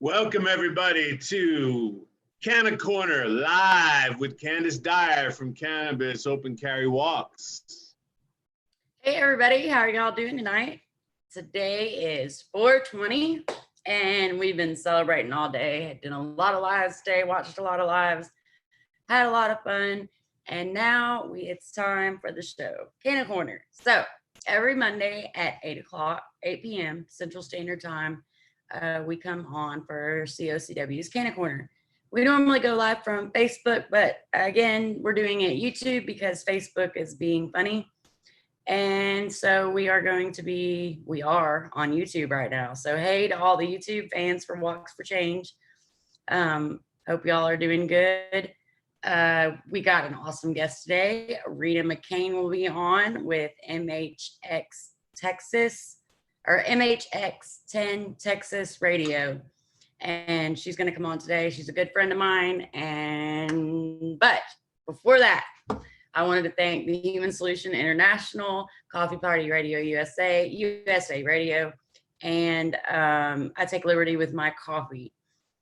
Welcome everybody to CannaCorner live with Candis Dyer from Cannabis Open Carry Walks. Hey everybody, how are y'all doing tonight? Today is 420 and we've been celebrating all day. Did a lot of lives today, watched a lot of lives, had a lot of fun, and now it's time for the show, CannaCorner. So every Monday at 8 p.m. Central Standard Time, we come on for COCW's CannaCorner. We normally go live from Facebook, but again, we're doing it YouTube because Facebook is being funny. And so we are on YouTube right now. So hey to all the YouTube fans for Walks for Change. Hope y'all are doing good. We got an awesome guest today. Rena McCain will be on with MHX Texas or MHX 10 Texas Radio. And she's going to come on today. She's a good friend of mine. But before that, I wanted to thank the Human Solution International, Coffee Party Radio USA, USA Radio, and I Take Liberty with My Coffee.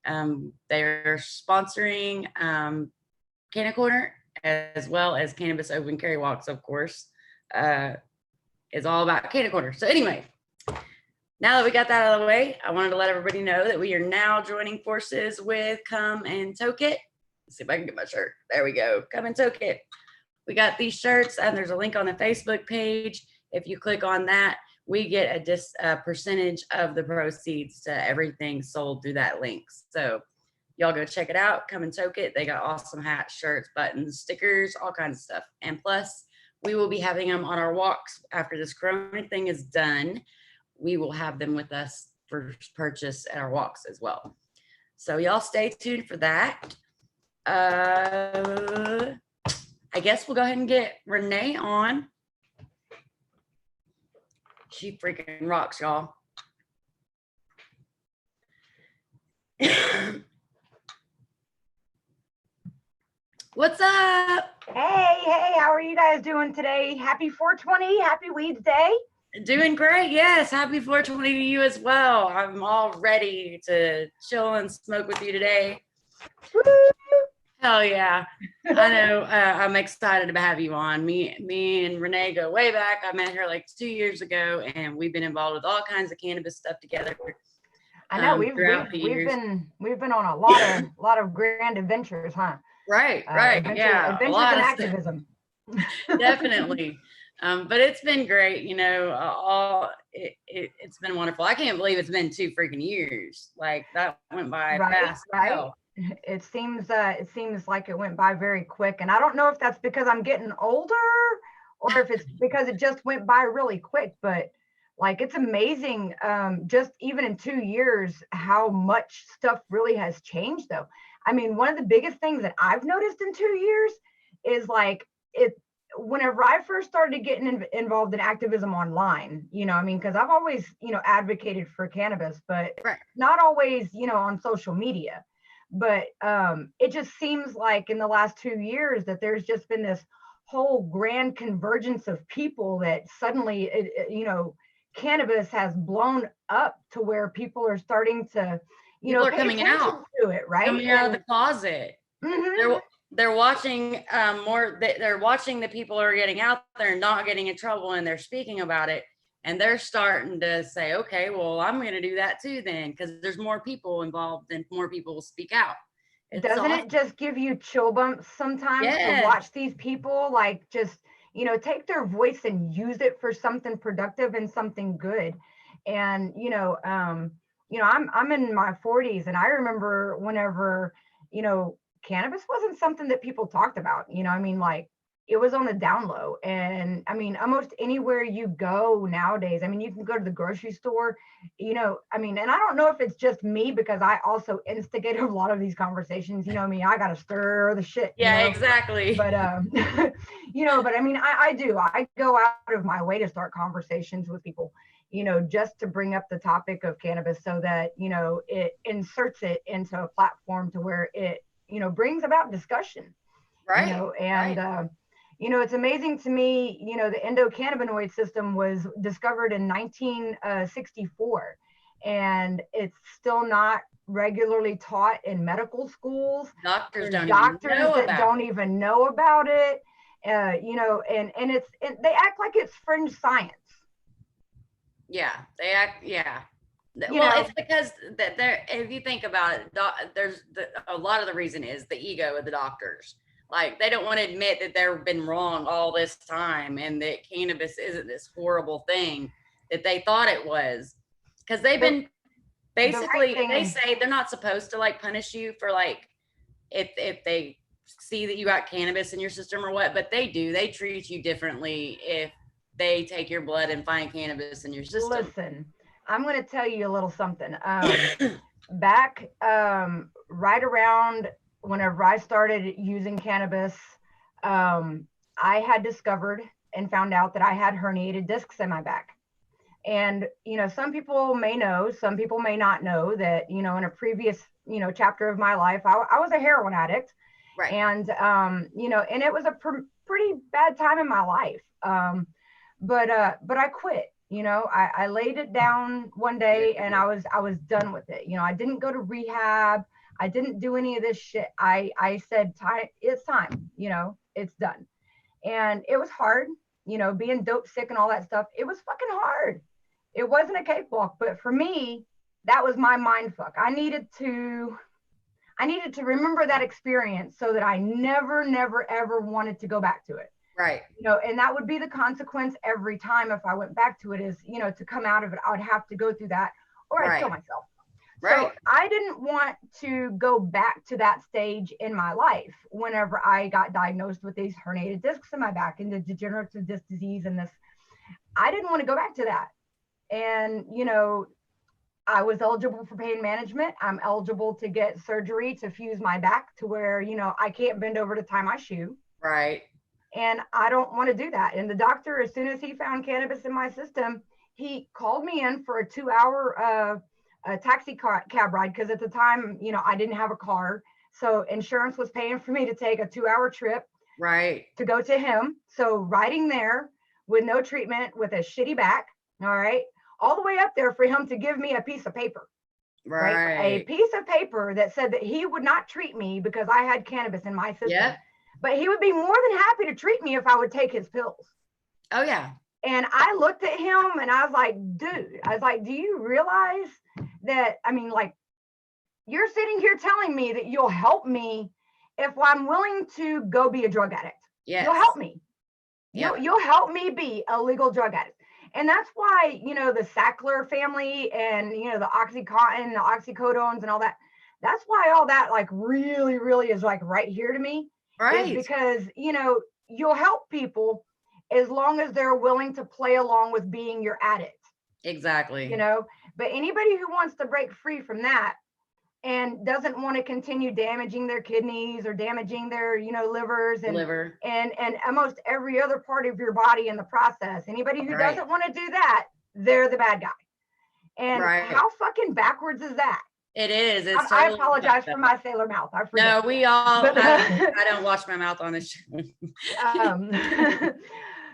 They're sponsoring CannaCorner as well as Cannabis Open Carry Walks, of course. It's all about CannaCorner. So anyway, now that we got that out of the way, I wanted to let everybody know that we are now joining forces with Come and Toke It. Let's see if I can get my shirt. There we go. Come and Toke It. We got these shirts, and there's a link on the Facebook page. If you click on that, we get a percentage of the proceeds to everything sold through that link. So y'all go check it out. Come and Toke It. They got awesome hats, shirts, buttons, stickers, all kinds of stuff. And plus, we will be having them on our walks after this Corona thing is done. We will have them with us for purchase at our walks as well. So y'all stay tuned for that. I guess we'll go ahead and get Renee on. She freaking rocks, y'all. What's up? Hey, how are you guys doing today? Happy 420, happy Weeds Day. Doing great, yes. Happy 420 to you as well. I'm all ready to chill and smoke with you today. Woo! Hell yeah. I know. I'm excited to have you on. Me and Renee go way back. I met her like 2 years ago, and we've been involved with all kinds of cannabis stuff together. I know we've been on a lot of grand adventures, huh? Right. Adventures and activism. Definitely. But it's been great, you know. It's been wonderful. I can't believe it's been 2 freaking years. Like that went by fast. Right. It seems like it went by very quick, and I don't know if that's because I'm getting older or if it's because it just went by really quick. But like, it's amazing, just even in 2 years, how much stuff really has changed. Though, I mean, one of the biggest things that I've noticed in 2 years is like whenever I first started getting involved in activism online, you know, I mean, because I've always, you know, advocated for cannabis, but not always, you know, on social media. But it just seems like in the last 2 years that there's just been this whole grand convergence of people that suddenly, you know, cannabis has blown up to where people are starting to, you know, are coming out to it, right? Coming out of the closet. Mm-hmm. They're watching more. They're watching the people who are getting out there and not getting in trouble, and they're speaking about it. And they're starting to say, okay, well, I'm going to do that too then, because there's more people involved and more people will speak out. Doesn't it just give you chill bumps sometimes to watch these people like just, you know, take their voice and use it for something productive and something good? And, you know, I'm in my 40s, and I remember whenever, you know, cannabis wasn't something that people talked about, you know, I mean, like, it was on the down low. And I mean, almost anywhere you go nowadays, I mean, you can go to the grocery store, you know, I mean, and I don't know if it's just me because I also instigated a lot of these conversations, you know, I got to stir the shit. Yeah, you know? exactly. But, you know, but I mean, I go out of my way to start conversations with people, you know, just to bring up the topic of cannabis so that, you know, it inserts it into a platform to where it, you know, brings about discussion. Right. You know, and, you know, it's amazing to me, you know, the endocannabinoid system was discovered in 1964. and it's still not regularly taught in medical schools. Doctors There's don't doctors even know that about don't it. even know about it. You know, and they act like it's fringe science. Yeah, they act. Yeah. You Well, know, it's because that there. If you think about it, there's a lot of the reason is the ego of the doctors. Like they don't want to admit that they've been wrong all this time and that cannabis isn't this horrible thing that they thought it was. Because they've been right basically, they thing. say they're not supposed to like punish you for like if they see that you got cannabis in your system or what, but they do. They treat you differently if they take your blood and find cannabis in your system. Listen, I'm going to tell you a little something. Back right around whenever I started using cannabis, I had discovered and found out that I had herniated discs in my back. And, you know, some people may know, some people may not know that, you know, in a previous, you know, chapter of my life, I was a heroin addict. Right. And, you know, and it was a pretty bad time in my life. But I quit. You know, I laid it down one day and I was done with it. You know, I didn't go to rehab. I didn't do any of this shit. I said, it's time, you know, it's done. And it was hard, you know, being dope sick and all that stuff. It was fucking hard. It wasn't a cakewalk, but for me, that was my mind fuck. I needed to remember that experience so that I never, ever wanted to go back to it. Right. You know, and that would be the consequence every time if I went back to it is, you know, to come out of it, I would have to go through that or I'd kill myself. Right. So I didn't want to go back to that stage in my life whenever I got diagnosed with these herniated discs in my back and the degenerative disc disease and this. I didn't want to go back to that. And, you know, I was eligible for pain management. I'm eligible to get surgery to fuse my back to where, you know, I can't bend over to tie my shoe. Right. And I don't want to do that. And the doctor, as soon as he found cannabis in my system, he called me in for a 2-hour taxi cab ride. Because at the time, you know, I didn't have a car. So insurance was paying for me to take a 2-hour trip. Right. To go to him. So riding there with no treatment, with a shitty back. All right. All the way up there for him to give me a piece of paper. Right. A piece of paper that said that he would not treat me because I had cannabis in my system. Yeah. But he would be more than happy to treat me if I would take his pills. Oh, yeah. And I looked at him and I was like, dude, I was like, do you realize that, I mean, like, you're sitting here telling me that you'll help me if I'm willing to go be a drug addict. Yes. You'll help me. Yep. You'll help me be a legal drug addict. And that's why, you know, the Sackler family and, you know, the Oxycontin, the oxycodones and all that, that's why all that like really, really is like right here to me. Right. Is because, you know, you'll help people as long as they're willing to play along with being your addict. Exactly. You know, but anybody who wants to break free from that and doesn't want to continue damaging their kidneys or damaging their, you know, livers and liver and almost every other part of your body in the process. Anybody who doesn't want to do that, they're the bad guy. And how fucking backwards is that? It is. It's I apologize for my sailor mouth. I forget. No, we all. I don't wash my mouth on this show.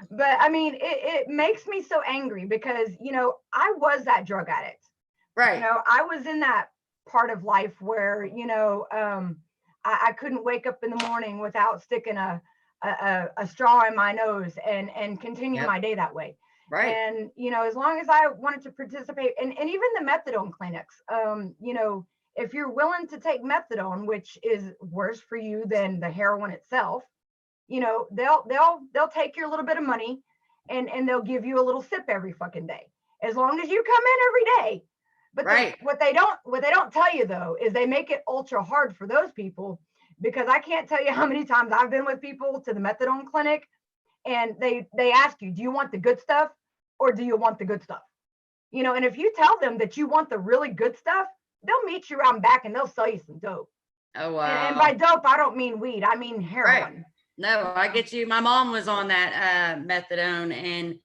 But I mean, it makes me so angry because, you know, I was that drug addict. Right. You know, I was in that part of life where, you know, I couldn't wake up in the morning without sticking a straw in my nose and continue my day that way. Right. And, you know, as long as I wanted to participate and even the methadone clinics, you know, if you're willing to take methadone, which is worse for you than the heroin itself, you know, they'll take your little bit of money and they'll give you a little sip every fucking day, as long as you come in every day. But what they don't tell you though, is they make it ultra hard for those people, because I can't tell you how many times I've been with people to the methadone clinic and they ask you, do you want the good stuff or do you want the good stuff? You know, and if you tell them that you want the really good stuff, they'll meet you around back and they'll sell you some dope. Oh, wow. And by dope, I don't mean weed. I mean heroin. Right. No, I get you. My mom was on that methadone and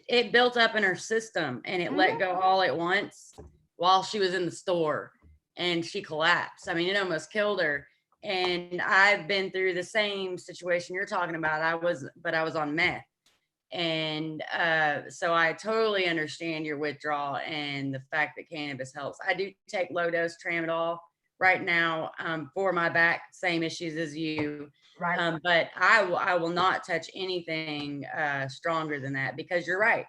it built up in her system and it let go all at once while she was in the store and she collapsed. I mean, it almost killed her. And I've been through the same situation you're talking about. I was on meth And so I totally understand your withdrawal and the fact that cannabis helps. I do take low dose tramadol right now for my back, same issues as you. Right. But I will not touch anything stronger than that, because you're right.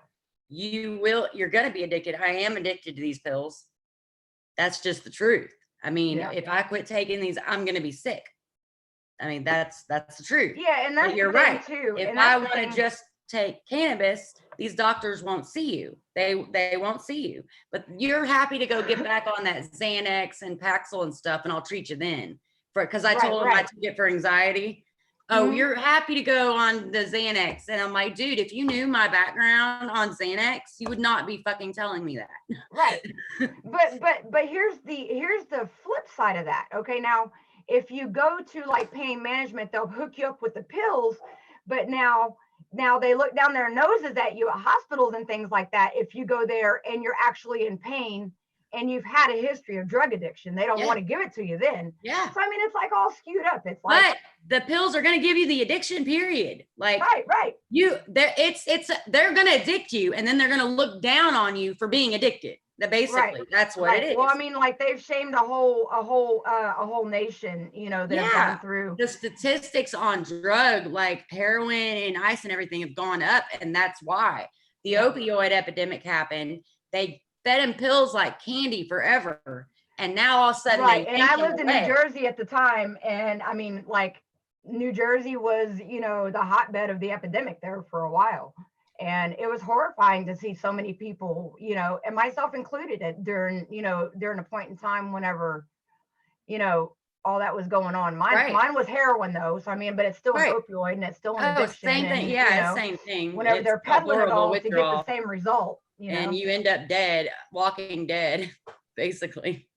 You're going to be addicted. I am addicted to these pills. That's just the truth. I mean, if I quit taking these, I'm going to be sick. I mean, that's the truth. Yeah, and that's but you're the thing right. too. If And I that's want to just take cannabis, these doctors won't see you. They won't see you. But you're happy to go get back on that Xanax and Paxil and stuff, and I'll treat you then. Because I told them I took it for anxiety. Oh, you're happy to go on the Xanax. And I'm like, dude, if you knew my background on Xanax, you would not be fucking telling me that. Right. But here's the flip side of that. Okay, now if you go to like pain management, they'll hook you up with the pills, but now they look down their noses at you at hospitals and things like that. If you go there and you're actually in pain and you've had a history of drug addiction, they don't want to give it to you then. Yeah. So I mean, it's like all skewed up. It's like, but the pills are going to give you the addiction, period. Like, right. They're going to addict you, and then they're going to look down on you for being addicted. Basically, that's what it is. Well, I mean, like they've shamed a whole nation, you know, that have gone through. The statistics on drug like heroin and ice and everything have gone up, and that's why the opioid epidemic happened. They fed him pills like candy forever, and now all of a sudden, and I lived in New Jersey at the time, and I mean, like New Jersey was, you know, the hotbed of the epidemic there for a while. And it was horrifying to see so many people, you know, and myself included, during a point in time whenever, you know, all that was going on. Mine was heroin though. So I mean, but it's still an opioid and it's still an addiction. Same thing. Yeah, same thing. Whenever they're peddling it all to get the same result, you know? And you end up dead, walking dead, basically.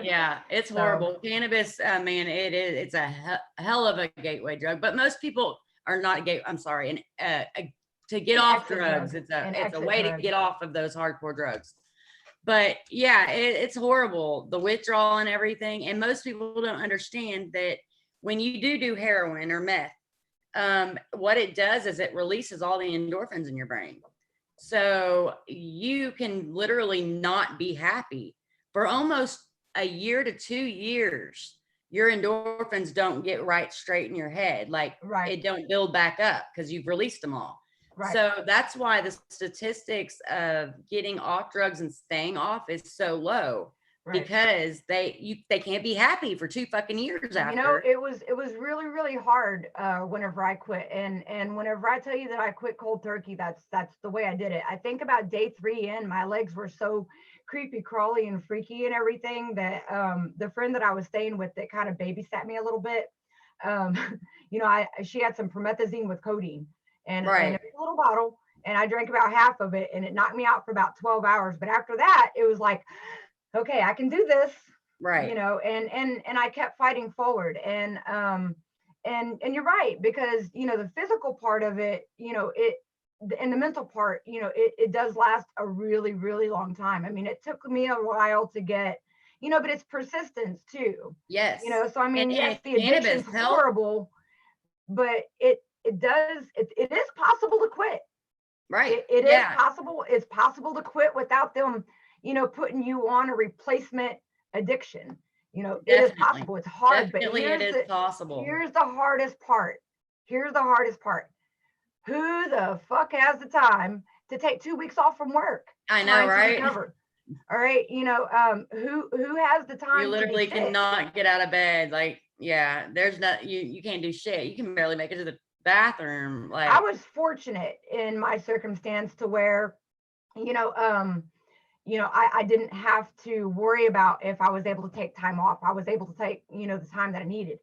Yeah, it's horrible. Cannabis, man, it's a hell of a gateway drug, but most people are not to get off drugs. It's a way to get off of those hardcore drugs. But yeah, it's horrible, the withdrawal and everything. And most people don't understand that when you do heroin or meth, what it does is it releases all the endorphins in your brain. So you can literally not be happy for almost a year to 2 years. Your endorphins don't get straight in your head. Like it don't build back up because you've released them all. Right. So that's why the statistics of getting off drugs and staying off is so low, because they can't be happy for 2 fucking years after. You know, it was really, really hard whenever I quit. And whenever I tell you that I quit cold turkey, that's the way I did it. I think about day 3 in, my legs were so creepy, crawly, and freaky and everything that the friend that I was staying with that kind of babysat me a little bit, you know, she had some promethazine with codeine. And it was a little bottle, and I drank about half of it, and it knocked me out for about 12 hours. But after that, it was like, okay, I can do this, you know, and I kept fighting forward. And you're right, because, you know, the physical part of it, you know, and the mental part, you know, it does last a really, really long time. I mean, it took me a while to get, you know, but it's persistence too. Yes. You know, so I mean, yes, the addiction's horrible, but it is possible to quit. Right. It is possible. It's possible to quit without them, you know, putting you on a replacement addiction. You know, it is possible. It's hard, but it is possible. Here's the hardest part. Who the fuck has the time to take 2 weeks off from work? I know, right? All right, you know, who has the time? You literally cannot get out of bed. Like, yeah, there's not, you can't do shit. You can barely make it to the bathroom. Like, I was fortunate in my circumstance to where, you know, I didn't have to worry about if I was able to take time off. I was able to take, you know, the time that I needed.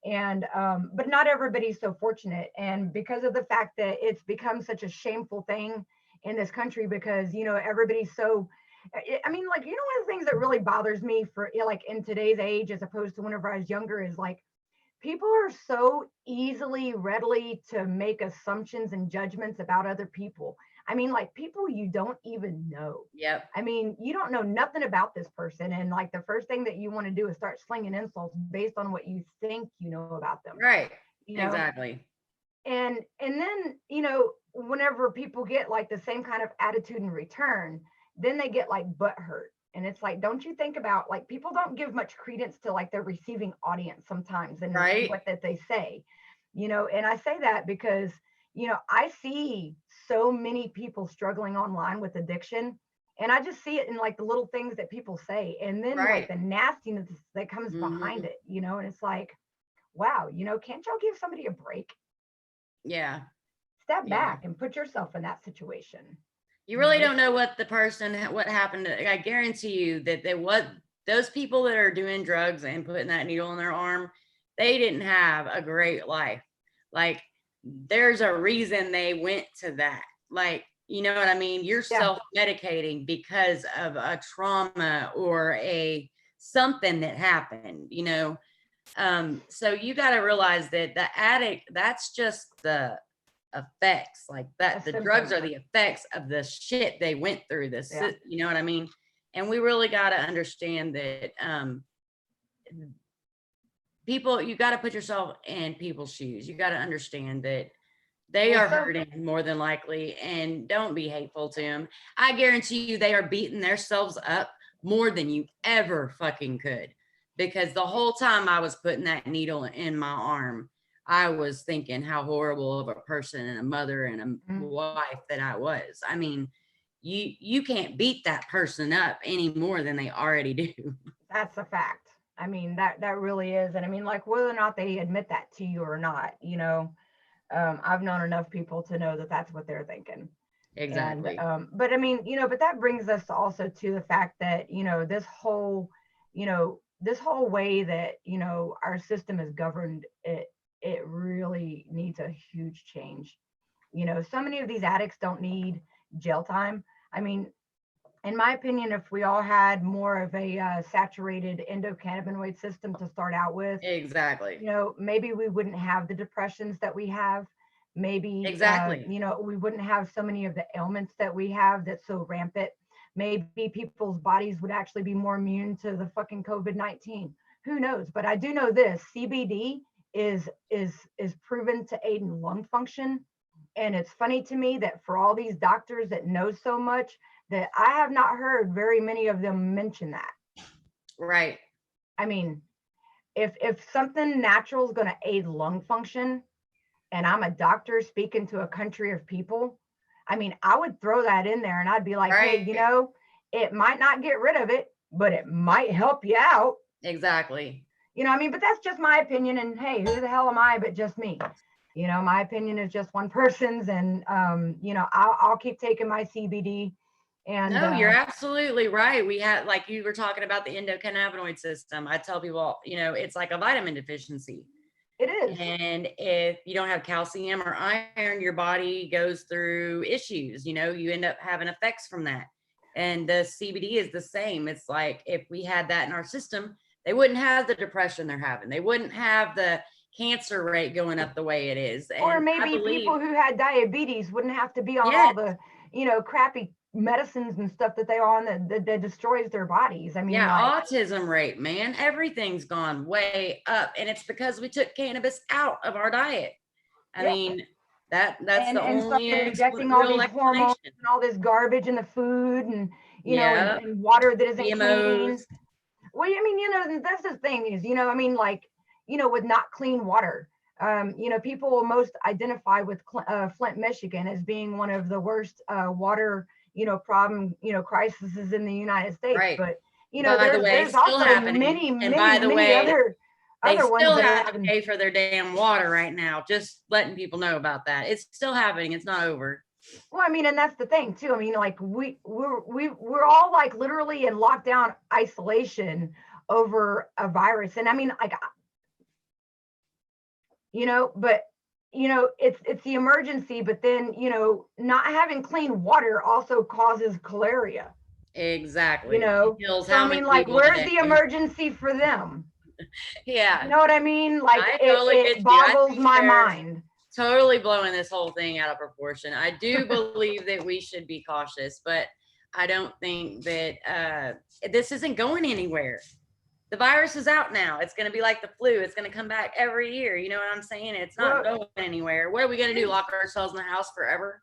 And but not everybody's so fortunate. And because of the fact that it's become such a shameful thing in this country, because, you know, everybody's so, I mean, like, you know, one of the things that really bothers me for, you know, like in today's age, as opposed to whenever I was younger, is like, people are so readily to make assumptions and judgments about other people. I mean, like people you don't even know. Yep. I mean, you don't know nothing about this person. And like the first thing that you want to do is start slinging insults based on what you think you know about them. Right. You know? Exactly. And then, you know, whenever people get like the same kind of attitude in return, then they get like butt hurt. And it's like, don't you think about, like, people don't give much credence to like their receiving audience sometimes and Right. what that they say, you know. And I say that because, you know, I see so many people struggling online with addiction, and I just see it in like the little things that people say, and then like Right. the nastiness that comes behind it, you know. And it's like, wow, you know, can't y'all give somebody a break? Yeah. Step Yeah. back and put yourself in that situation. You really don't know what the person, what happened. I guarantee you that those people that are doing drugs and putting that needle in their arm, they didn't have a great life. Like, there's a reason they went to that. Like, you know what I mean? You're self-medicating because of a trauma or something that happened, you know? So you got to realize that the addict, that's just the effects, like that. The drugs are the effects of the shit they went through. You know what I mean? And we really got to understand that people, you got to put yourself in people's shoes. You got to understand that they are hurting more than likely, and don't be hateful to them. I guarantee you they are beating themselves up more than you ever fucking could, because the whole time I was putting that needle in my arm, I was thinking how horrible of a person and a mother and a wife that I was. I mean, you can't beat that person up any more than they already do. That's a fact. I mean, that really is. And I mean, like, whether or not they admit that to you or not, you know, I've known enough people to know that that's what they're thinking. Exactly. And, but I mean, you know, but that brings us also to the fact that, you know, this whole way that, you know, our system is governed, it really needs a huge change. You know, so many of these addicts don't need jail time. I mean, in my opinion, if we all had more of a saturated endocannabinoid system to start out with, exactly, you know, maybe we wouldn't have the depressions that we have. Maybe, exactly, you know, we wouldn't have so many of the ailments that we have that's so rampant. Maybe people's bodies would actually be more immune to the fucking COVID-19. Who knows? But I do know this: CBD is proven to aid in lung function. And it's funny to me that for all these doctors that know so much, that I have not heard very many of them mention that. Right. I mean, if something natural is going to aid lung function, and I'm a doctor speaking to a country of people, I mean, I would throw that in there, and I'd be like, hey, you know, it might not get rid of it, but it might help you out. Exactly. You know, I mean, but that's just my opinion. And hey, who the hell am I but just me? You know, my opinion is just one person's, and you know, I'll keep taking my CBD. And no, you're absolutely right. We had, like you were talking about, the endocannabinoid system. I tell people, you know, it's like a vitamin deficiency. It is. And if you don't have calcium or iron, your body goes through issues, you know, you end up having effects from that. And the CBD is the same. It's like, if we had that in our system, they wouldn't have the depression they're having. They wouldn't have the cancer rate going up the way it is. And or maybe people who had diabetes wouldn't have to be on all the, you know, crappy medicines and stuff that they are on that destroys their bodies. I mean, like, autism rate, man, everything's gone way up, and it's because we took cannabis out of our diet. I mean, that's the only injecting all these hormones and all this garbage in the food, and you know, and water that isn't clean. Well, I mean, you know, that's the thing is, you know, I mean, like, you know, with not clean water, you know, people will most identify with Flint, Michigan as being one of the worst water, you know, problem, you know, crises in the United States. Right. But, you know, there's also happening. many other they still ones have to pay for their damn water right now. Just letting people know about that. It's still happening. It's not over. Well, I mean, and that's the thing too. I mean, like we're all like literally in lockdown isolation over a virus. And I mean, like, you know, but you know, it's the emergency, but then, you know, not having clean water also causes cholera. Exactly. You know, so I mean, like, where's the emergency for them? Yeah. You know what I mean? Like, it boggles my mind. Totally blowing this whole thing out of proportion. I do believe that we should be cautious, but I don't think that this isn't going anywhere. The virus is out now. It's going to be like the flu. It's going to come back every year. You know what I'm saying? It's not going anywhere. What are we going to do? Lock ourselves in the house forever?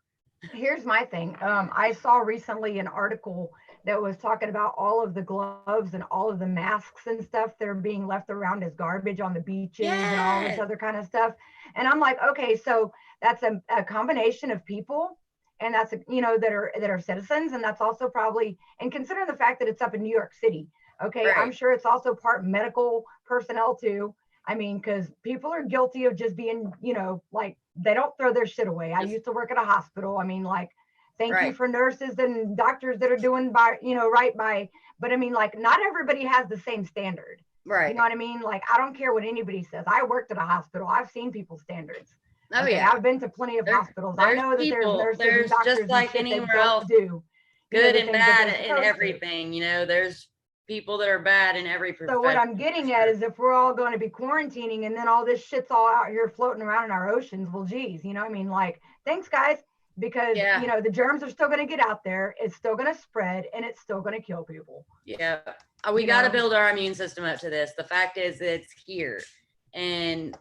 Here's my thing. I saw recently an article that was talking about all of the gloves and all of the masks and stuff that are being left around as garbage on the beaches and all this Yes. other kind of stuff. And I'm like, okay, so that's a combination of people, and that's that are citizens, and that's also probably, and considering the fact that it's up in New York City, okay, I'm Right. sure it's also part medical personnel too. I mean, because people are guilty of just being, like they don't throw their shit away. I Just used to work at a hospital. I mean, like, thank you right. for nurses and doctors that are doing by, right by, but I mean, like, not everybody has the same standard. You know Right. what I mean? Like, I don't care what anybody says. I worked at a hospital. I've seen people's standards. Oh Okay, yeah. I've been to plenty of There, hospitals. I there's know that there's people, nurses and there's just doctors and like shit that anywhere don't else, do, good the and things that bad they're in supposed to. everything. There's people that are bad in every So what profession. I'm getting at is, if we're all going to be quarantining and then all this shit's all out here floating around in our oceans, well, geez, I mean, like, thanks guys, because Yeah. the germs are still going to get out there, it's still going to spread, and it's still going to kill people. Yeah. We You got to know? build our immune system up to this. The fact is that it's here, and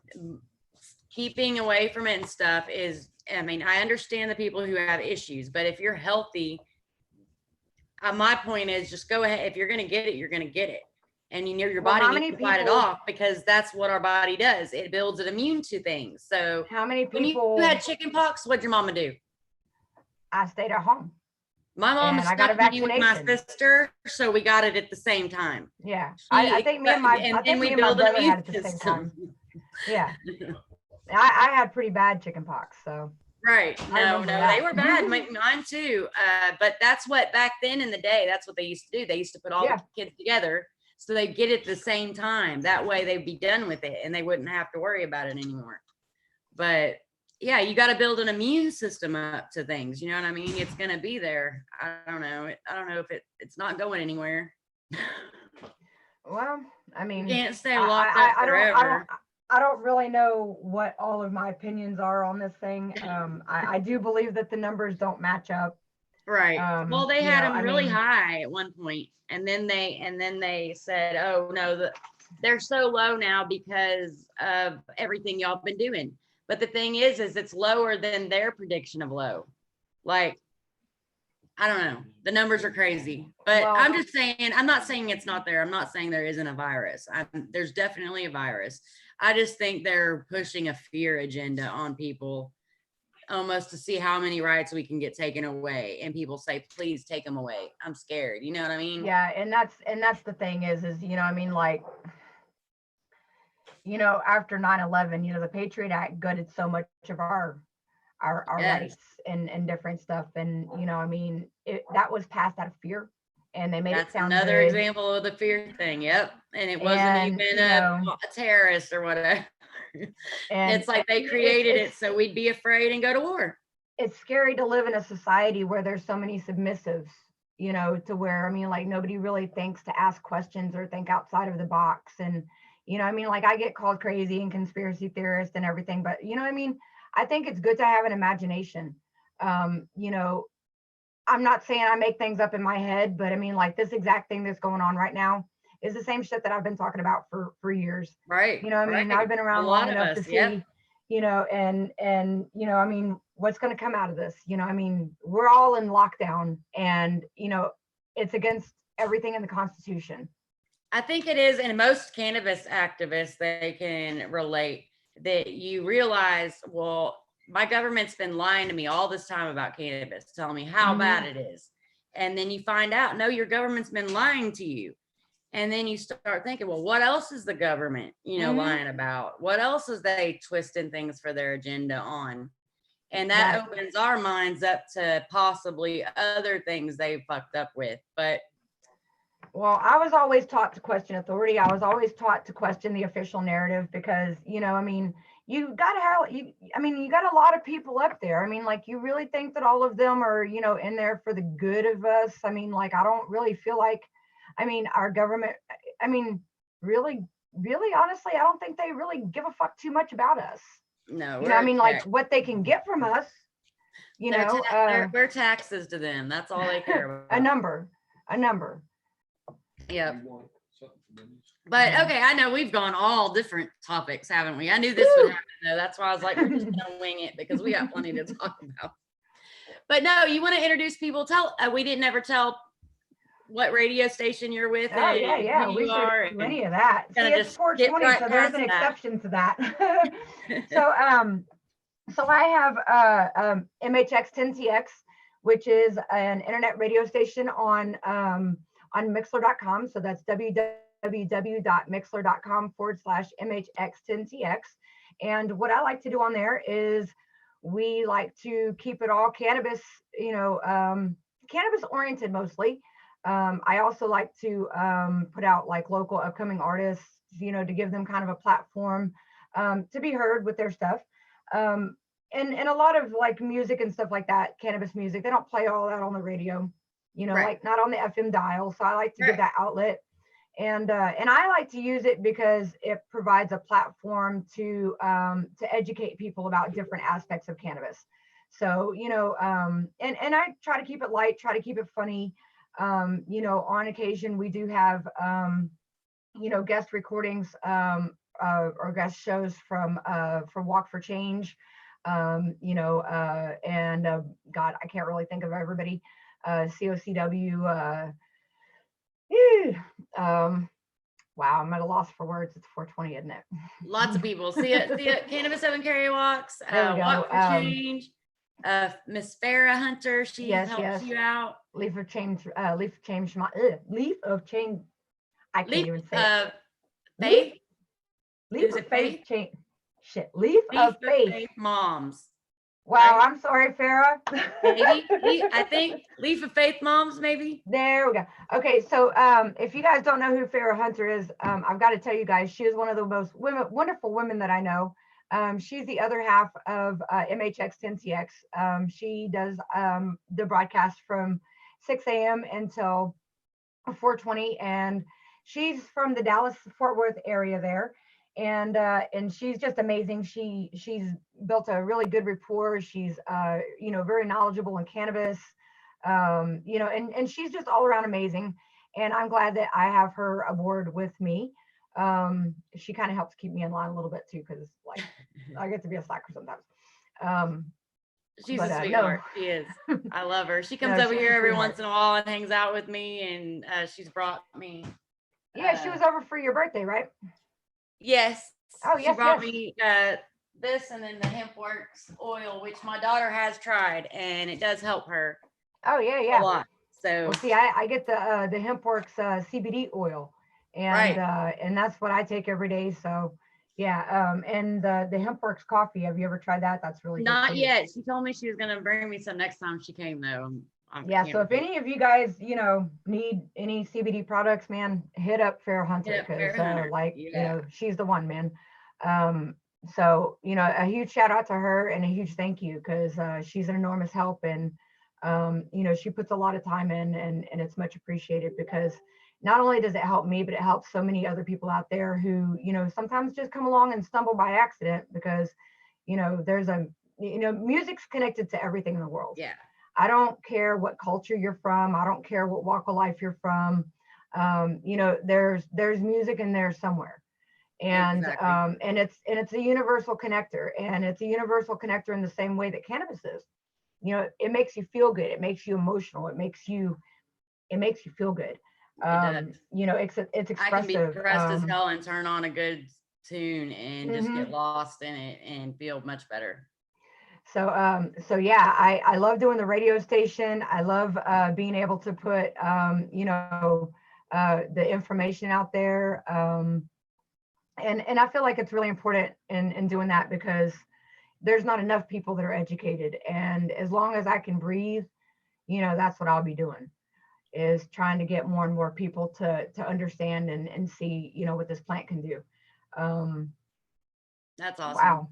keeping away from it and stuff is, I mean, I understand the people who have issues, but if you're healthy, my point is just go ahead. If you're going to get it, you're going to get it. And your Well, body how needs many to fight it people? off, because that's what our body does. It builds it immune to things. So How many when you people? had chicken pox, what'd your mama do? I stayed at home My mom and I got a stuck me with my vaccination. sister, so we got it at the same time. Yeah, I think me and my and I then think we me and my build an brother had immune it at the same system. time. Yeah, I had pretty bad chicken pox, so Right. I No, remember they that. were bad. Mine too. But that's what back then in the day, that's what they used to do. They used to put all Yeah. the kids together so they get it at the same time. That way they'd be done with it and they wouldn't have to worry about it anymore. But yeah, you got to build an immune system up to things. You know what I mean? It's going to be there. I don't know. I don't know if it's not going anywhere. Well, I You mean, can't stay locked up forever. I don't really know what all of my opinions are on this thing. I do believe that the numbers don't match up. Right. Well, they had them I really mean, high at one point, and then they said, "Oh no, they're so low now because of everything y'all been doing." But the thing is it's lower than their prediction of low. Like, I don't know. The numbers are crazy, but well, I'm just saying. I'm not saying it's not there. I'm not saying there isn't a virus. There's definitely a virus. I just think they're pushing a fear agenda on people, almost to see how many rights we can get taken away, and people say, please take them away, I'm scared. You know what I mean? yeah, and that's the thing is I mean, like, after 9/11, the Patriot Act gutted so much of our Yes. rights and different stuff, and I mean, that was passed out of fear, and they made That's it sound another good. example of the fear thing. Yep. And it wasn't And even a terrorist or whatever. and It's like they created it so we'd be afraid and go to war. it's scary to live in a society where there's so many submissives, to where, I mean, like, nobody really thinks to ask questions or think outside of the box. And, I mean, like, I get called crazy and conspiracy theorist and everything, but, I mean, I think it's good to have an imagination. I'm not saying I make things up in my head, but I mean, like, this exact thing that's going on right now is the same shit that I've been talking about for years. Right. I mean, right. I've been around A lot long of enough us, to see, yep. and I mean, what's going to come out of this? I mean, we're all in lockdown, and it's against everything in the Constitution. I think it is, and most cannabis activists, they can relate, that you realize, well, my government's been lying to me all this time about cannabis, telling me how bad it is. And then you find out, no, your government's been lying to you. And then you start thinking, well, what else is the government, lying about? What else is they twisting things for their agenda on? And that opens our minds up to possibly other things they fucked up with. But well, I was always taught to question authority. I was always taught to question the official narrative because, I mean, you got a lot of people up there. I mean, like, you really think that all of them are, in there for the good of us? I mean, like, I don't really feel like, I mean, our government, I mean, really, honestly, I don't think they really give a fuck too much about us. no, I mean, like, what they can get from us, we're taxes to them. That's all they care about. a number. Yeah. But okay, I know we've gone all different topics, haven't we? I knew this would happen though. That's why I was like, we're just gonna wing it because we got plenty to talk about. But no, you want to introduce people. Tell we didn't ever tell what radio station you're with. Oh yeah, who we you should are, do any of that. See, it's just 420, right so there's an that. exception to that. So I have MHX 10TX, which is an internet radio station on Mixler.com. So that's www.mixler.com/MHX10TX. And what I like to do on there is we like to keep it all cannabis, cannabis oriented mostly. I also like to put out like local upcoming artists, to give them kind of a platform to be heard with their stuff. And a lot of like music and stuff like that, cannabis music, they don't play all that on the radio, Right. like not on the FM dial. So I like to give that outlet. And I like to use it because it provides a platform to educate people about different aspects of cannabis. So, and I try to keep it light, try to keep it funny. On occasion we do have, guest recordings or guest shows from Walk for Change, and God, I can't really think of everybody, COCW, wow, I'm at a loss for words. It's 420, isn't it? Lots of people see it. Cannabis Open Carry Walks, Walk for Change, Miss Farrah Hunter, she helps you out. Leaf of Change. I can't even say it. Faith. Leaf of Faith. Leaf of Faith Moms. Wow, right? I'm sorry, Farrah. Maybe I think Leaf of Faith Moms, maybe. There we go. Okay, so if you guys don't know who Farrah Hunter is, I've got to tell you guys, she is one of the most wonderful women that I know. She's the other half of MHX 10TX. She does the broadcast from 6 a.m. until 4:20, and she's from the Dallas-Fort Worth area there. And she's just amazing. She's built a really good rapport. She's very knowledgeable in cannabis, and she's just all around amazing. And I'm glad that I have her aboard with me. She kind of helps keep me in line a little bit too, because like I get to be a slacker sometimes. She's a sweetheart. No. She is. I love her. She comes over here every once in a while and hangs out with me, and she's brought me. Yeah, she was over for your birthday, right? Yes. Oh, yes. She brought me this and then the HempWorks oil, which my daughter has tried, and it does help her. Oh yeah. A lot. So well, see, I get the HempWorks CBD oil, and and that's what I take every day. So yeah, and the HempWorks coffee. Have you ever tried that? That's really not good yet. She told me she was gonna bring me some next time she came though. Yeah, so if any of you guys, need any CBD products, man, hit up Farrah Hunter, because she's the one, man. So, a huge shout out to her and a huge thank you, because she's an enormous help, and she puts a lot of time in, and it's much appreciated, because not only does it help me, but it helps so many other people out there who, sometimes just come along and stumble by accident, because, there's music's connected to everything in the world. Yeah. I don't care what culture you're from. I don't care what walk of life you're from. There's music in there somewhere, and exactly. And it's a universal connector, and it's a universal connector in the same way that cannabis is. It makes you feel good. It makes you emotional. It makes you feel good. It's expressive. I can be depressed as hell and turn on a good tune and just get lost in it and feel much better. So yeah, I love doing the radio station. I love being able to put the information out there, and I feel like it's really important in doing that, because there's not enough people that are educated, and as long as I can breathe, that's what I'll be doing, is trying to get more and more people to understand and see what this plant can do. That's awesome. Wow.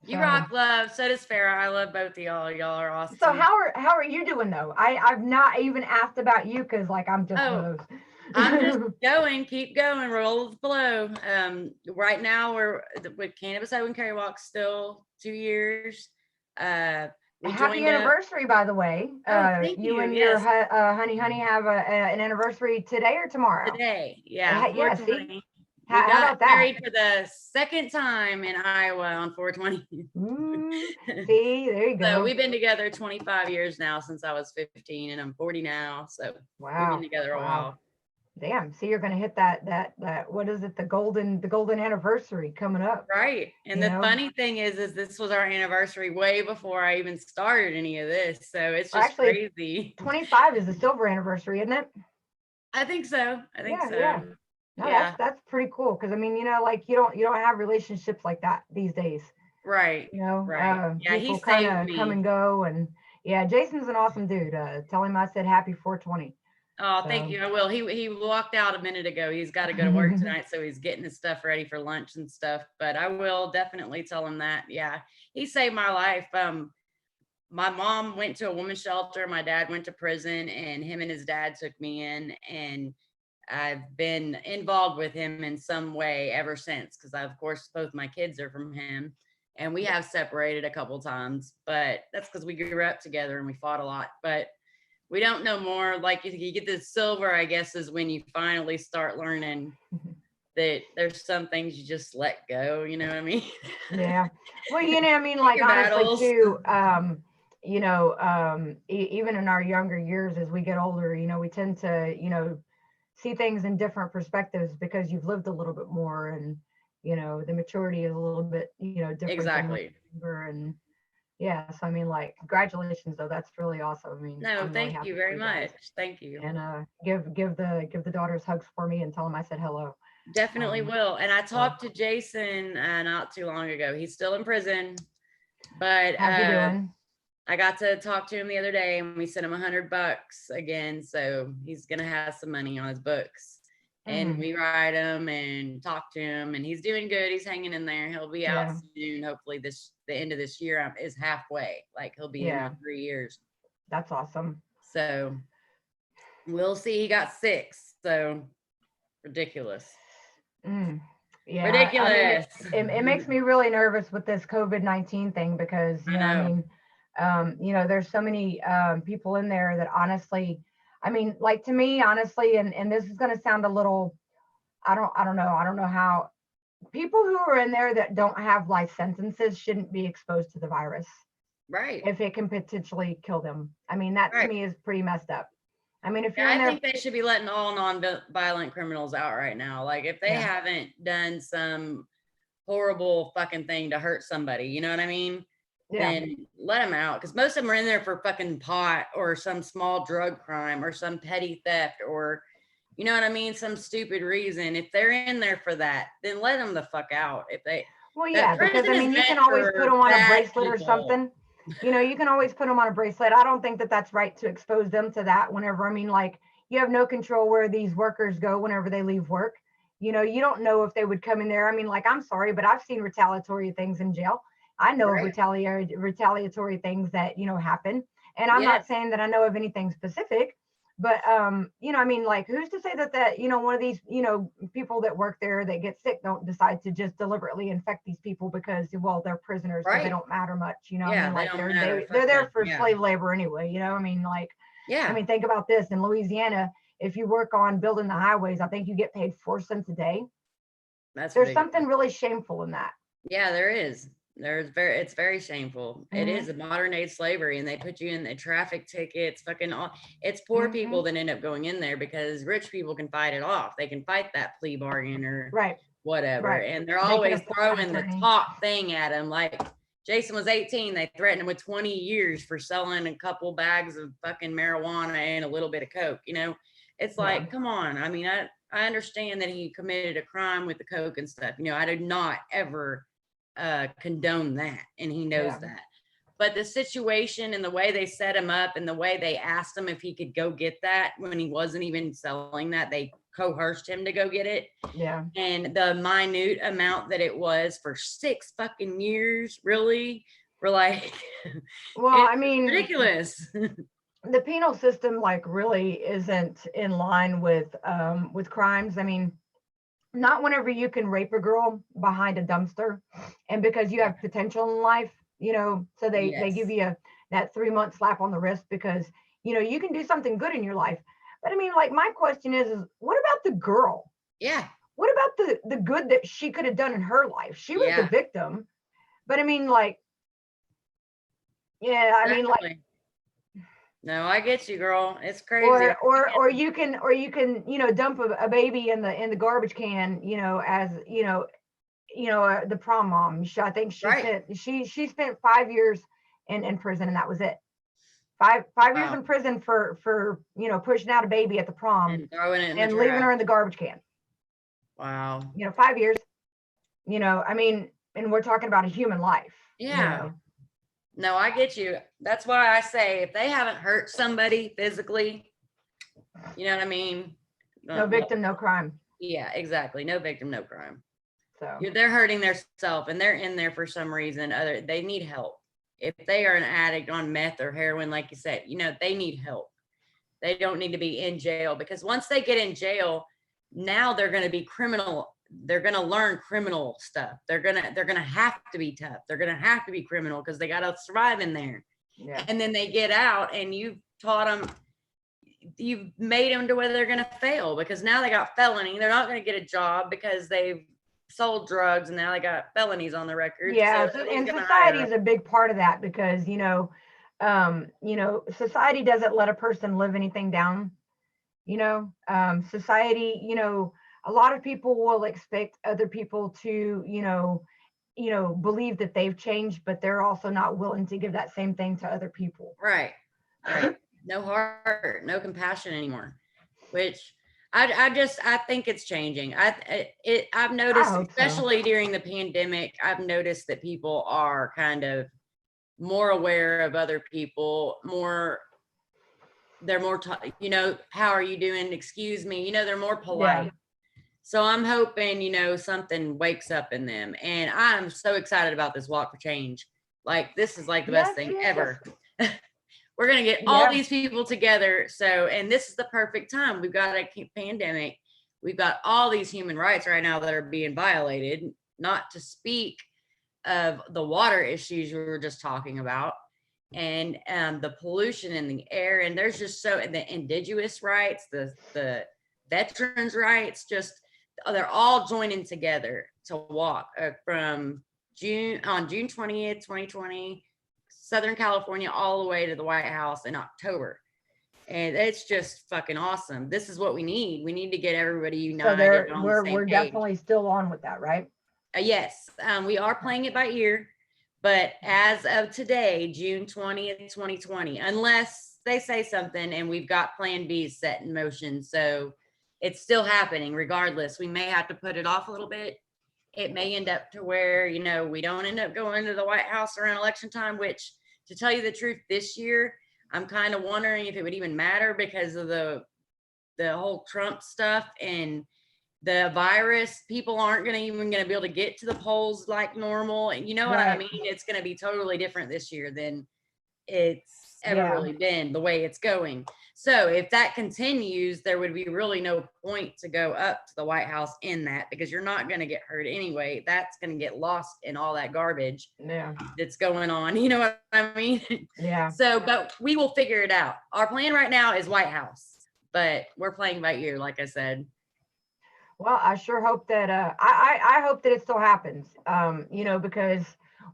You rock, love. So does Farrah. I love both of y'all. Y'all are awesome. So how are you doing though? I've not even asked about you, because like I'm just one of those. I'm just keep going, roll with the flow. Right now we're with Cannabis Open Carry Walk, still 2 years. Happy anniversary, by the way. Thank you and your honey have an anniversary today or tomorrow? Today, yeah. Yeah, see? We How got about that? married for the second time in Iowa on 420. See, there you go. So we've been together 25 years now, since I was 15, and I'm 40 now. So we've been together a while. Damn. See, you're gonna hit that what is it? The golden anniversary coming up. Right. And the funny thing is this was our anniversary way before I even started any of this. So it's just crazy. 25 is the silver anniversary, isn't it? I think so. Yeah. No, that's pretty cool. Because I mean, like you don't have relationships like that these days. Right. Right. Yeah, people kind of come and go, and Jason's an awesome dude. Tell him I said happy 420. Oh, thank you. I will. He walked out a minute ago. He's got to go to work tonight, so he's getting his stuff ready for lunch and stuff. But I will definitely tell him that. Yeah, he saved my life. My mom went to a women's shelter. My dad went to prison, and him and his dad took me in, and I've been involved with him in some way ever since. Because of course, both my kids are from him, and we have separated a couple times, but that's because we grew up together and we fought a lot. But we don't know more. Like you get the silver, I guess, is when you finally start learning that there's some things you just let go. You know what I mean? Yeah. Well, I mean, like honestly too, even in our younger years, as we get older, we tend to, see things in different perspectives because you've lived a little bit more, and, the maturity is a little bit, different. Exactly. And yeah, so I mean, like, congratulations though. That's really awesome. I mean, no, thank you very much. Thank you. And give the daughters hugs for me and tell them I said hello. Definitely will. And I talked to Jason not too long ago. He's still in prison, but how's he doing? I got to talk to him the other day, and we sent him $100 again, so he's gonna have some money on his books. And we write him and talk to him, and he's doing good. He's hanging in there. He'll be out soon. Hopefully the end of this year is halfway. Like he'll be in 3 years. That's awesome. So we'll see. He got 6. So ridiculous. Yeah, ridiculous. I mean, it makes me really nervous with this COVID-19 thing because there's so many people in there that honestly, I mean, like to me, honestly, and this is going to sound a little, I don't know how people who are in there that don't have life sentences shouldn't be exposed to the virus. Right. If it can potentially kill them. I mean, that to me is pretty messed up. I mean, if you're in there, I think they should be letting all non-violent criminals out right now. Like if they haven't done some horrible fucking thing to hurt somebody, you know what I mean? Then let them out, because most of them are in there for fucking pot or some small drug crime or some petty theft or, you know what I mean, some stupid reason. If they're in there for that, then let them the fuck out. If they because I mean, you can always put them on a bracelet or something. You can always put them on a bracelet. I don't think that that's right to expose them to that whenever, I mean, like you have no control where these workers go whenever they leave work. You don't know if they would come in there. I mean, like, I'm sorry, but I've seen retaliatory things in jail. I know of retaliatory things that, happen. And I'm not saying that I know of anything specific, but, I mean, like, who's to say that, one of these, people that work there that get sick don't decide to just deliberately infect these people because, well, they're prisoners, so they don't matter much, I mean, like they're there for slave labor anyway, I mean, like, I mean, think about this in Louisiana, if you work on building the highways, I think you get paid 4 cents a day. There's something really shameful in that. Yeah, there is. It's very shameful. It is a modern day slavery, and they put you in the traffic tickets, it's poor people that end up going in there because rich people can fight it off. They can fight that plea bargain or whatever. And they're always throwing the top thing at them. Like Jason was 18. They threatened him with 20 years for selling a couple bags of fucking marijuana and a little bit of coke. It's like, come on. I mean, I understand that he committed a crime with the coke and stuff. I did not ever condone that, and he knows that. But the situation and the way they set him up and the way they asked him if he could go get that when he wasn't even selling that, they coerced him to go get it. And the minute amount that it was for 6 fucking years, really, we're like, well, I mean, ridiculous. The penal system like really isn't in line with crimes. I mean, not whenever you can rape a girl behind a dumpster, and because you have potential in life, so they give you that 3-month slap on the wrist because, you can do something good in your life. But I mean, like, my question is what about the girl? Yeah. what about the good that she could have done in her life? She was the victim, but I mean, like, yeah, I mean, like, no, I get you, girl. It's crazy. Or you can, you know, dump a baby in the garbage can, you know, as the prom mom. I think she spent 5 years in prison, and that was it. Five years in prison for you know, pushing out a baby at the prom and throwing it in and leaving her in the garbage can. Wow. You know, 5 years. You know, I mean, and we're talking about a human life. Yeah. You know? No, I get you. That's why I say if they haven't hurt somebody physically, you know what I mean? No victim, no crime. Yeah, exactly. No victim, no crime. So they're hurting themselves, and they're in there for some reason. They need help. If they are an addict on meth or heroin, like you said, you know, they need help. They don't need to be in jail, because once they get in jail, now they're going to be criminal. They're going to learn criminal stuff. They're going to have to be tough. They're going to have to be criminal because they got to survive in there. Yeah. And then they get out, and you've taught them, you've made them to where they're going to fail, because now they got felony. They're not going to get a job because they've sold drugs, and now they got felonies on the record. Yeah. So, and society is a big part of that, because, you know, society doesn't let a person live anything down. You know, society, you know, a lot of people will expect other people to, you know, believe that they've changed, but they're also not willing to give that same thing to other people. Right. Right. No heart, no compassion anymore, which I think it's changing. I've noticed, especially during the pandemic, I've noticed that people are kind of more aware of other people, they're more, you know, how are you doing? Excuse me. You know, they're more polite. Yeah. So I'm hoping, you know, something wakes up in them. And I'm so excited about this Walk for Change. Like, this is like the best thing ever. We're going to get all these people together. So, and this is the perfect time. We've got a pandemic. We've got all these human rights right now that are being violated, not to speak of the water issues we were just talking about, and the pollution in the air. And there's just the indigenous rights, the veterans' rights, just they're all joining together to walk from June 20th, 2020, Southern California, all the way to the White House in October. And it's just fucking awesome. This is what we need. We need to get everybody united. So we're definitely still on with that, right? Yes, we are playing it by ear, but as of today, June 20th, 2020, unless they say something, and we've got Plan B set in motion. So it's still happening regardless. We may have to put it off a little bit. It may end up to where, you know, we don't end up going to the White House around election time, which, to tell you the truth, this year, I'm kind of wondering if it would even matter because of the whole Trump stuff and the virus. People aren't even going to be able to get to the polls like normal. And you know what I mean? It's going to be totally different this year than it's ever really been, the way it's going. So if that continues, there would be really no point to go up to the White House in that, because you're not going to get hurt anyway. That's going to get lost in all that garbage that's going on. You know what I mean? Yeah. So, but we will figure it out. Our plan right now is White House, but we're playing by ear, like I said. Well, I sure hope that, I hope that it still happens, you know, because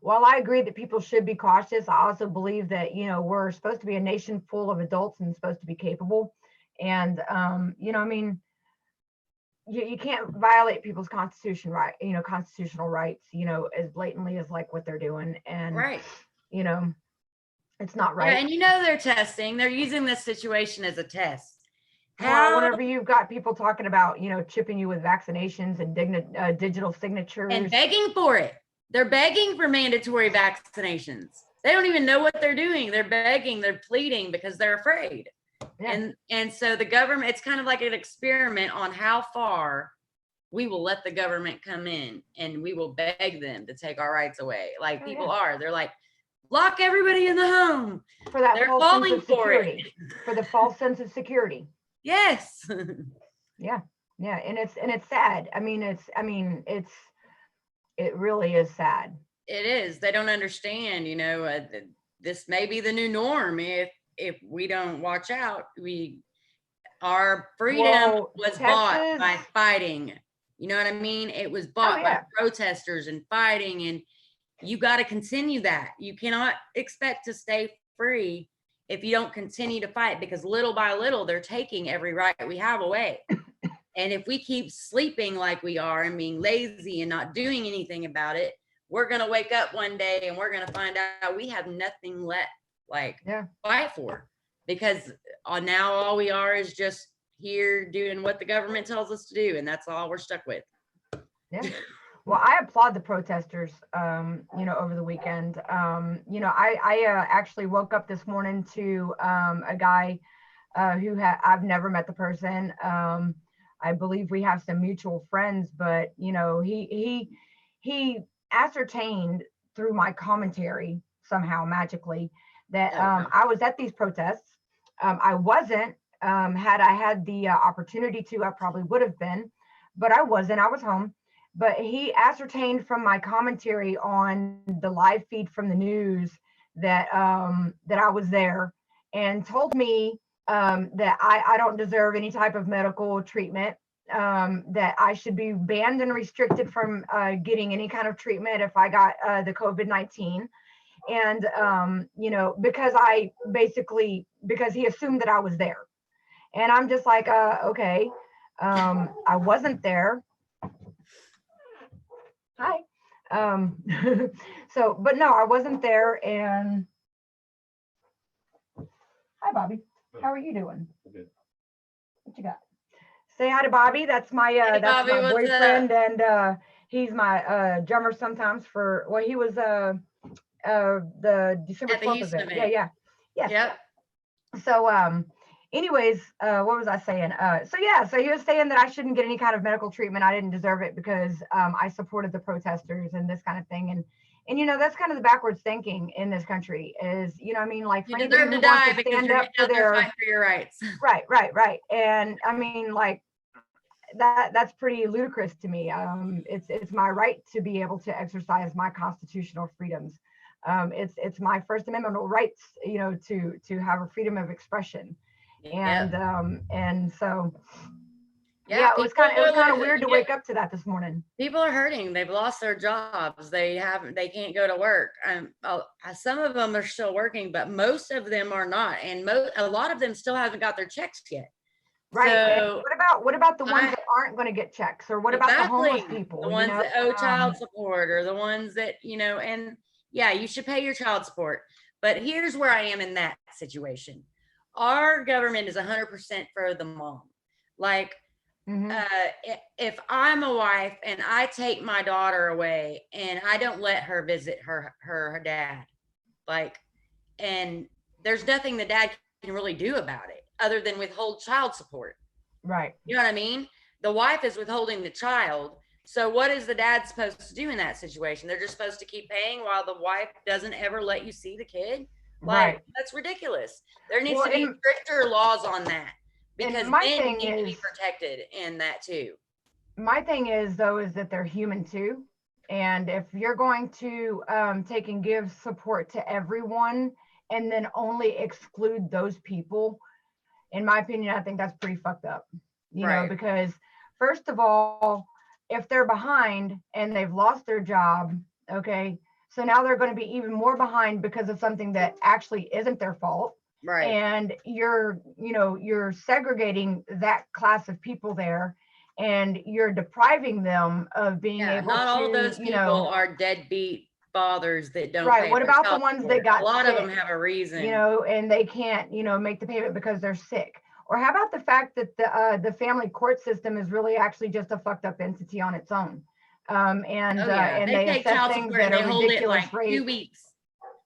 while I agree that people should be cautious, I also believe that, you know, we're supposed to be a nation full of adults and supposed to be capable. And, you know, I mean, you can't violate people's constitutional rights, you know, as blatantly as like what they're doing. And, you know, it's not right. Yeah, and you know, they're using this situation as a test. Whenever you've got people talking about, you know, chipping you with vaccinations and digital signatures. And begging for it. They're begging for mandatory vaccinations. They don't even know what they're doing. They're begging, they're pleading because they're afraid. Yeah. And so the government, it's kind of like an experiment on how far we will let the government come in, and we will beg them to take our rights away. Like people are. They're like, lock everybody in the home. For that false sense of security. For the false sense of security. Yes. Yeah. And it's sad. I mean, it really is sad. It is. They don't understand, you know, this may be the new norm. If we don't watch out, our freedom was bought by fighting. You know what I mean? It was Oh, bought by yeah. protesters and fighting, and you got to continue that. You cannot expect to stay free if you don't continue to fight, because little by little, they're taking every right we have away. And if we keep sleeping like we are and being lazy and not doing anything about it, we're going to wake up one day and we're going to find out we have nothing left, like, fight for, because now all we are is just here doing what the government tells us to do, and that's all we're stuck with. Yeah. Well, I applaud the protesters, you know, over the weekend. You know, I actually woke up this morning to a guy who I've never met the person. I believe we have some mutual friends, but you know, he ascertained through my commentary somehow magically that I was at these protests. I wasn't. Had I had the opportunity to, I probably would have been, but I wasn't. I was home. But he ascertained from my commentary on the live feed from the news that that I was there, and told me that I don't deserve any type of medical treatment, that I should be banned and restricted from getting any kind of treatment if I got the COVID-19. And, you know, because because he assumed that I was there. And I'm just like, okay, I wasn't there. Hi. So, but no, I wasn't there. And hi, Bobby. How are you doing? Good. What you got? Say hi to Bobby. That's my Hey, Bobby, my what's boyfriend, and he's my drummer sometimes for. Well, he was the December At the 12th Houston event. event. Yeah. Yep. So anyways, what was I saying? So he was saying that I shouldn't get any kind of medical treatment. I didn't deserve it because I supported the protesters and this kind of thing. And you know, that's kind of the backwards thinking in this country is, you know what I mean? Like, You for deserve anybody to who wants die to because stand you're up for out there their fighting for your rights. right. And I mean, like, that's pretty ludicrous to me. It's my right to be able to exercise my constitutional freedoms. It's my First Amendment rights, you know, to have a freedom of expression. And so yeah, it was kind of weird to wake up to that this morning. People are hurting. They've lost their jobs. They can't go to work. Some of them are still working, but most of them are not. And a lot of them still haven't got their checks yet. Right. So what about the ones that aren't going to get checks, or what about the homeless people? The ones that owe child support, or the ones that, you know, and yeah, you should pay your child support. But here's where I am in that situation. Our government is 100% for the mom. Like, if I'm a wife and I take my daughter away and I don't let her visit her dad, like, and there's nothing the dad can really do about it other than withhold child support. Right. You know what I mean? The wife is withholding the child. So what is the dad supposed to do in that situation? They're just supposed to keep paying while the wife doesn't ever let you see the kid? Like, that's ridiculous. There needs to be stricter laws on that, because men need to be protected in that too. My thing is, though, is that they're human too. And if you're going to take and give support to everyone and then only exclude those people, in my opinion, I think that's pretty fucked up. You know, because first of all, if they're behind and they've lost their job, okay, so now they're going to be even more behind because of something that actually isn't their fault. Right. And you're segregating that class of people there, and you're depriving them of being able to. Not all of those people are deadbeat fathers that don't. Right. What about the ones that got a lot sick, of them have a reason, you know, and they can't, you know, make the payment because they're sick? Or how about the fact that the family court system is really actually just a fucked up entity on its own? And they take assess child things support that and they are hold it like ridiculous. 2 weeks.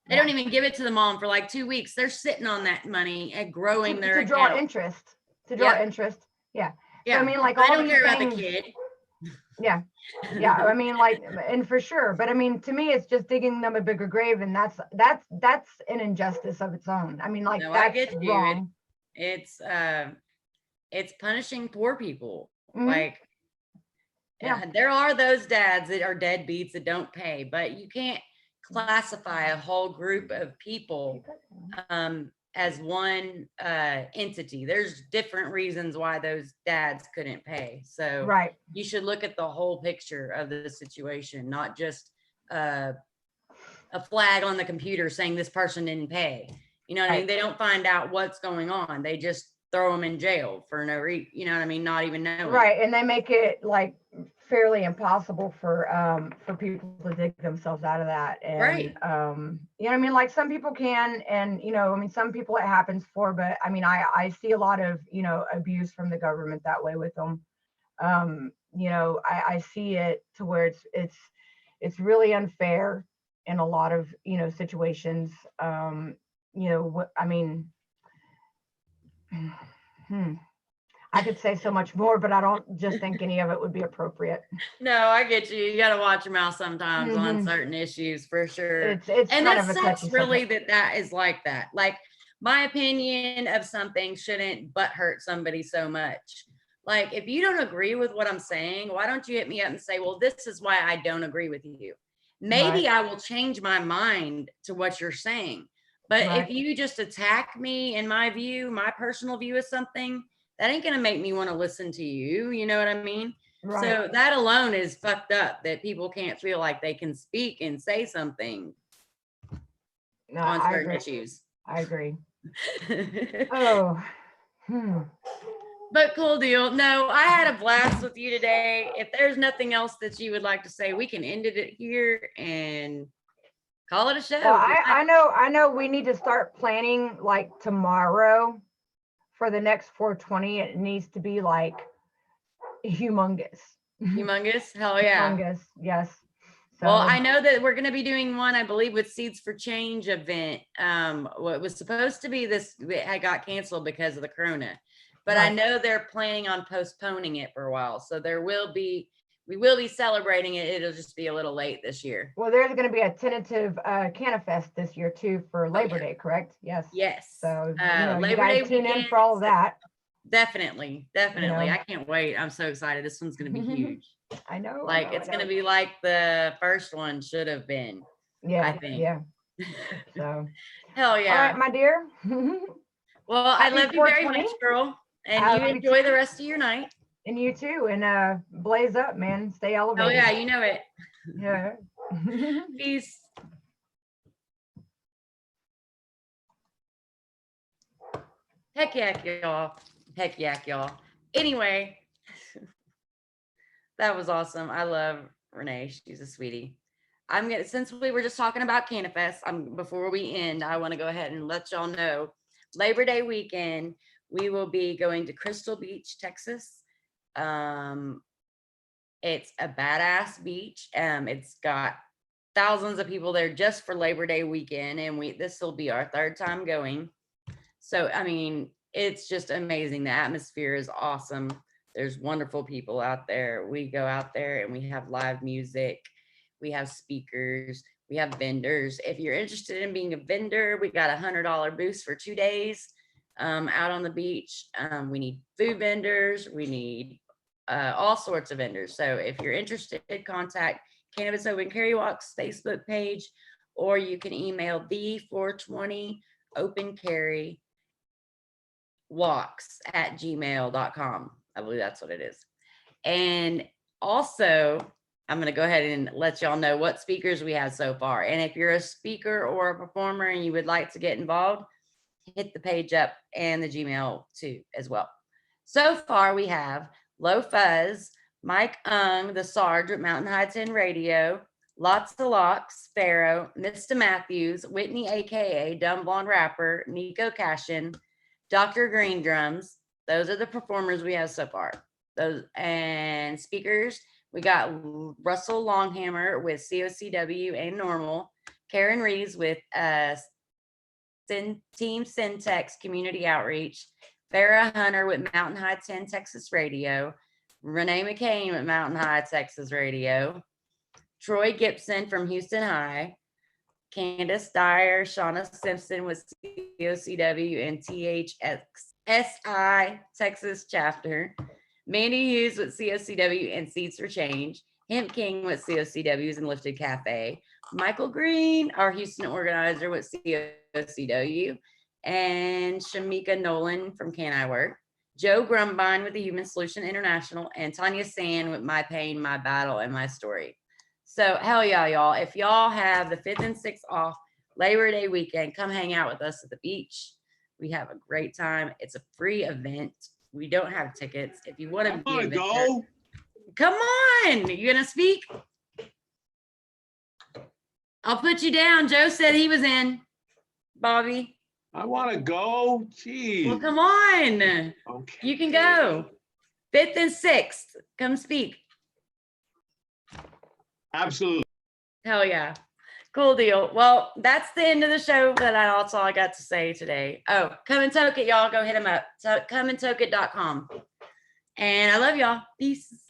They don't even give it to the mom for like 2 weeks. They're sitting on that money and growing their to draw interest. Yeah. So, I mean, like, I all don't these care things, about the kid. Yeah. I mean, like, and for sure. But I mean, to me, it's just digging them a bigger grave, and that's an injustice of its own. I mean, like, that's wrong. It's punishing poor people. Like, there are those dads that are deadbeats that don't pay, but you can't classify a whole group of people as one entity. There's different reasons why those dads couldn't pay. So Right. you should look at the whole picture of the situation, not just a flag on the computer saying this person didn't pay. You know what I mean? They don't find out what's going on. They just throw them in jail for no reason. You know what I mean? Not even knowing. Right. And they make it like fairly impossible for people to dig themselves out of that. And Right. you know what I mean? Like some people can, and you know, I mean, some people it happens for, but I mean, I see a lot of, you know, abuse from the government that way with them. You know, I see it to where it's really unfair in a lot of, you know, situations. You know, what I mean, I could say so much more, but I don't just think any of it would be appropriate. No, I get you. You got to watch your mouth sometimes on certain issues for sure. It's and kind that of a sucks touchy really subject. that is like that. Like my opinion of something shouldn't butt hurt somebody so much. Like if you don't agree with what I'm saying, why don't you hit me up and say, well, this is why I don't agree with you. Maybe I will change my mind to what you're saying. But if you just attack me in my view, my personal view of something, that ain't gonna make me want to listen to you. You know what I mean? Right. So that alone is fucked up, that people can't feel like they can speak and say something on certain issues. I agree. Oh. But cool deal. No, I had a blast with you today. If there's nothing else that you would like to say, we can end it here and call it a show. Well, I know we need to start planning like tomorrow for the next 420. It needs to be like humongous. Humongous? Hell yeah. Humongous, yes. So, well, I know that we're going to be doing one, I believe, with Seeds for Change event. What was supposed to be this, it got canceled because of the corona. But I know they're planning on postponing it for a while. So we will be celebrating it. It'll just be a little late this year. Well, there's going to be a tentative CannaFest this year too for Labor Day, correct? Yes. Yes. So you know, Labor you guys Day tune weekend, in for all of that. Definitely. You know? I can't wait. I'm so excited. This one's going to be huge. I know. Like it's going to be like the first one should have been. Yeah. I think. Yeah. So. Hell yeah. All right, my dear. Well, I love you very much, girl. And you enjoy the rest of your night. And you too. And blaze up, man. Stay elevated. Oh yeah, you know it. Yeah. Peace. Heck yeah, y'all. Heck yeah, y'all. Anyway, that was awesome. I love Renee. She's a sweetie. Since we were just talking about CannaFest, before we end, I want to go ahead and let y'all know Labor Day weekend, we will be going to Crystal Beach, Texas. It's a badass beach. It's got thousands of people there just for Labor Day weekend, and this will be our third time going. So, I mean, it's just amazing. The atmosphere is awesome. There's wonderful people out there. We go out there and we have live music. We have speakers. We have vendors. If you're interested in being a vendor, we got $100 boost for 2 days out on the beach. We need food vendors. We need all sorts of vendors. So if you're interested, contact Cannabis Open Carry Walks Facebook page, or you can email the 420 Open Carry walks@gmail.com. I believe that's what it is. And also, I'm going to go ahead and let y'all know what speakers we have so far. And if you're a speaker or a performer and you would like to get involved, hit the page up and the Gmail too as well. So far, we have Low Fuzz, Mike the Sarge at Mountain High 10 Radio, Lots of Locks, Pharaoh, Mr. Matthews, Whitney, aka Dumb Blonde Rapper, Nico Cashin, Dr. Green Drums. Those are the performers we have so far. Those and speakers, we got Russell Longhammer with COCW and Normal, Karen Reeves with Team Syntex Community Outreach, Farrah Hunter with Mountain High 10 Texas Radio, Renee McCain with Mountain High Texas Radio, Troy Gibson from Houston High, Candis Dyer, Shauna Simpson with COCW and THSI Texas Chapter, Mandy Hughes with COCW and Seeds for Change, Hemp King with COCW's and Lifted Cafe, Michael Green, our Houston organizer with COCW, and Shamika Nolan from Can I Work, Joe Grumbine with the Human Solution International, and Tanya Sand with My Pain, My Battle, and My Story. So hell yeah, y'all. If y'all have the 5th and 6th off Labor Day weekend, come hang out with us at the beach. We have a great time. It's a free event. We don't have tickets. If you want to be a go. come on. You gonna speak? I'll put you down. Joe said he was in. Bobby. I want to go. Jeez. Well, come on. Okay. You can go. 5th and 6th. Come speak. Absolutely. Hell yeah. Cool deal. Well, that's the end of the show. That's all I got to say today. Oh, come and toke it, y'all. Go hit them up. So, comeandtokeit.com. And I love y'all. Peace.